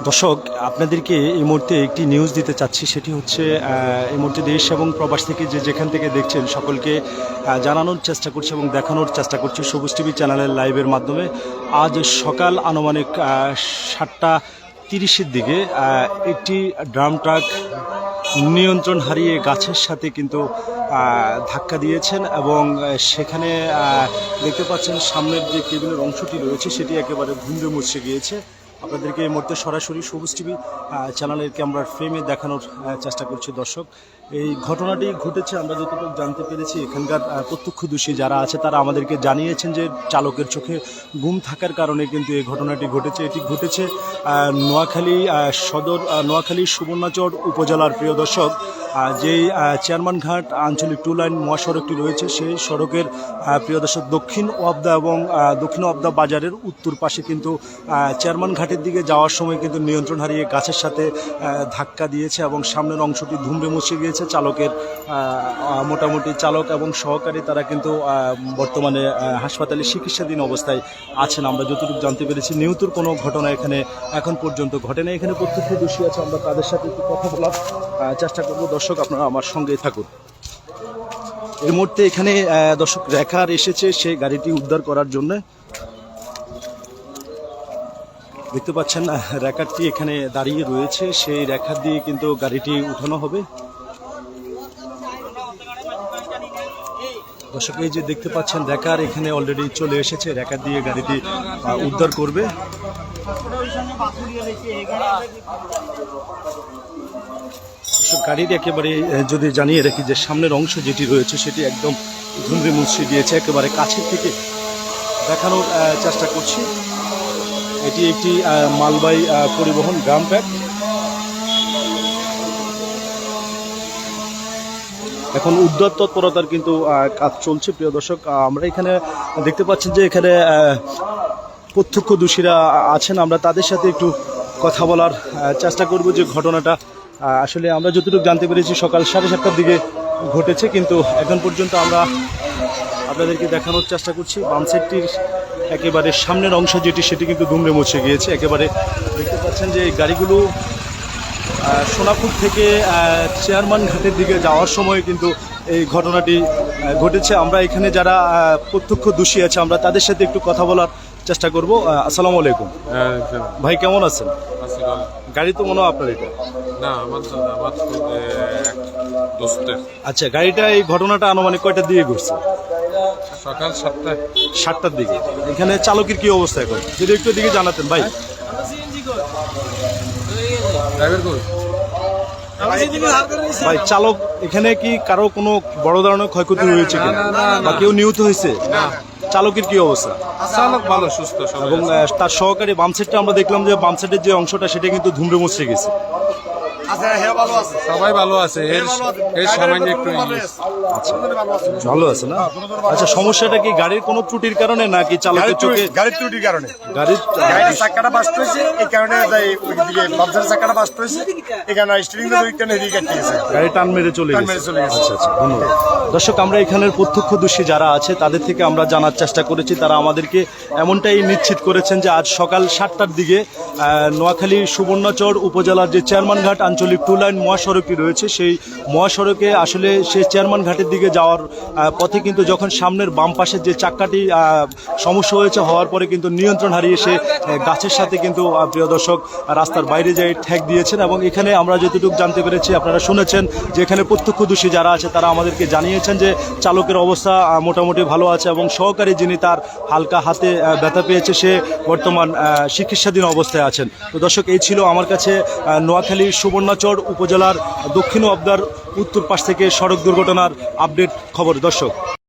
দর্শক আপনাদেরকে এই মুহূর্তে একটি নিউজ দিতে চাচ্ছি, সেটি হচ্ছে এই মুহূর্তে দেশ এবং প্রবাস থেকে যেখান থেকে দেখছেন সকলকে জানানোর চেষ্টা করছি এবং দেখানোর চেষ্টা করছি সবুজ টিভি চ্যানেলের লাইভের মাধ্যমে। আজ সকাল আনুমানিক 7:30-এর দিকে একটি ড্রাম ট্রাক নিয়ন্ত্রণ হারিয়ে গাছের সাথে কিন্তু ধাক্কা দিয়েছেন এবং সেখানে দেখতে পাচ্ছেন সামনের যে কেবিলের অংশটি রয়েছে সেটি একেবারে ধুমড়ে মুচড়ে গিয়েছে। আপনাদেরকে এই মুহূর্তে সরাসরি সবুজ টিভি চ্যানেলের ক্যামেরার ফ্রেমে দেখানোর চেষ্টা করছি। দর্শক, এই ঘটনাটি ঘটেছে আমরা যতটুকু জানতে পেরেছি এখানকার প্রত্যক্ষদর্শী যারা আছে তারা আমাদেরকে জানিয়েছেন যে চালকের চোখে ঘুম থাকার কারণে কিন্তু এই ঘটনাটি ঘটেছে। এটি ঘটেছে নোয়াখালী সদর নোয়াখালী সুবর্ণচর উপজেলার। প্রিয় দর্শক, যেই চেয়ারম্যানঘাট আঞ্চলিক টু লাইন মহাসড়কটি রয়েছে সেই সড়কের প্রিয় দর্শক দক্ষিণ ওয়াবদা এবং দক্ষিণ ওয়াবদা বাজারের উত্তর পাশে কিন্তু চেয়ারম্যানঘাটের দিকে যাওয়ার সময় কিন্তু নিয়ন্ত্রণ হারিয়ে গাছের সাথে ধাক্কা দিয়েছে এবং সামনের অংশটি ধুমড়ে মুচড়ে গিয়েছে। চালকের মোটামুটি চালক এবং সহকারী তারা কিন্তু বর্তমানে হাসপাতালে চিকিৎসাধীন অবস্থায় আছেন। আমরা যতটুকু জানতে পেরেছি নিহতের কোনো ঘটনা এখানে এখন পর্যন্ত ঘটে না। এখানে প্রত্যক্ষদর্শী আছে, আমরা তাদের সাথে একটু কথা বলার চেষ্টা করব। দর্শক, আপনারা আমার সঙ্গেই থাকুন। এই মুহূর্তে এখানে দর্শক রেখার এসেছে সেই গাড়িটি উদ্ধার করার জন্য। দেখতে পাচ্ছেন রেখারটি এখানে দাঁড়িয়ে রয়েছে, সেই রেখার দিয়ে কিন্তু গাড়িটি উঠানো হবে। দর্শক, এই যে দেখতে পাচ্ছেন রেখার এখানে অলরেডি চলে এসেছে, রেখার দিয়ে গাড়িটি উদ্ধার করবে। গাড়ির একেবারে যদি জানিয়ে রাখি যে সামনের অংশ যেটি রয়েছে সেটি একদম ধুমড়ে মুচড়ে দিয়েছে। একেবারে কাছের থেকে দেখানোর চেষ্টা করছি। এটি একটি মালবাহী পরিবহন ড্রাম ট্রাক। এখন উদ্ধার তৎপরতার কিন্তু কাজ চলছে। প্রিয় দর্শক, আমরা এখানে দেখতে পাচ্ছেন যে এখানে প্রত্যক্ষদর্শীরা আছেন, আমরা তাদের সাথে একটু কথা বলার চেষ্টা করব যে ঘটনাটা আসলে আমরা যতটুকু জানতে পেরেছি সকাল 7:30টার দিকে ঘটেছে, কিন্তু এখন পর্যন্ত আমরা আপনাদেরকে দেখানোর চেষ্টা করছি বাম সাইডটির একেবারে সামনের অংশ যেটি সেটি কিন্তু ধুমড়ে মুচড়ে গিয়েছে। একেবারে দেখতে পাচ্ছেন যে এই গাড়িগুলো সোনাপুর থেকে চেয়ারম্যানঘাটের দিকে যাওয়ার সময় কিন্তু এই ঘটনাটি ঘটেছে। আমরা এখানে যারা প্রত্যক্ষদর্শী আছে আমরা তাদের সাথে একটু কথা বলার চেষ্টা করব। আসসালামু আলাইকুম ভাই, কেমন আছেন? গাড়ি তো মনে হয় আপনার এটা না, আমার দোস্তের। আচ্ছা, গাড়িটা এই ঘটনাটা আনুমানিক কয়টার দিকে ঘটছে? সকাল 7টার দিকে। এখানে চালকের কি অবস্থা এখন যদি একটু দিকে জানাতেন ভাই। ভাই, চালক এখানে কি কারো কোনো বড় ধরনের ক্ষয়ক্ষতি হয়েছে কিনা বা কেউ নিহত হয়েছে? চালকের কি অবস্থা? চালক ভালো, সুস্থ এবং তার সহকারী বাম সাইডটা আমরা দেখলাম যে বাম সাইডের যে অংশটা সেটা কিন্তু ধুমড়ে মুচড়ে গেছে। সবাই ভালো আছে, এর সামান্য একটু ভালো আছে না? আচ্ছা, সমস্যাটা কি গাড়ির কোনো ত্রুটির কারণে নাকি চালকের চোখে? গাড়ির ত্রুটির কারণে, গাড়ির চাকাটা বাস্ট হয়েছে, এই কারণে ওইদিকে বাবজার চাকাটা বাস্ট হয়েছে, এই কারণে স্টিয়ারিং গাড়ি টান মেরে চলে গেছে। আচ্ছা আচ্ছা, ধন্যবাদ। দর্শক, আমরা এখানের প্রত্যক্ষদর্শী যারা আছে তাদের থেকে আমরা জানার চেষ্টা করেছি, তারা আমাদেরকে এমনটাই নিশ্চিত করেছেন যে আজ সকাল 7টার দিকে নোয়াখালী সুবর্ণচর উপজেলার যে চেয়ারম্যানঘাট আঞ্চলিক টু লাইন মহাসড়কটি রয়েছে সেই মহাসড়কে আসলে সেই চেয়ারম্যানঘাটের দিকে যাওয়ার পথে কিন্তু যখন সামনের বাম পাশের যে চাক্কাটি সমস্যা হয়েছে, হওয়ার পরে কিন্তু নিয়ন্ত্রণ হারিয়ে সে গাছের সাথে কিন্তু প্রিয় দর্শক রাস্তার বাইরে যাই ঠেক দিয়েছেন। এবং এখানে আমরা যতটুকু জানতে পেরেছি, আপনারা শুনেছেন যে এখানে প্রত্যক্ষদর্শী যারা আছে তারা আমাদেরকে জানিয়েছেন যে চালকের অবস্থা মোটামুটি ভালো আছে এবং সহকারী যিনি তার হালকা হাতে ব্যথা পেয়েছে সে বর্তমান চিকিৎসাধীন অবস্থায় আছেন। তো দর্শক, এই ছিল আমার কাছে নোয়াখালী সুবর্ণচর উপজেলার দক্ষিণ ওয়াবদার উত্তর পাশ থেকে সড়ক দুর্ঘটনার আপডেট খবর। দর্শক।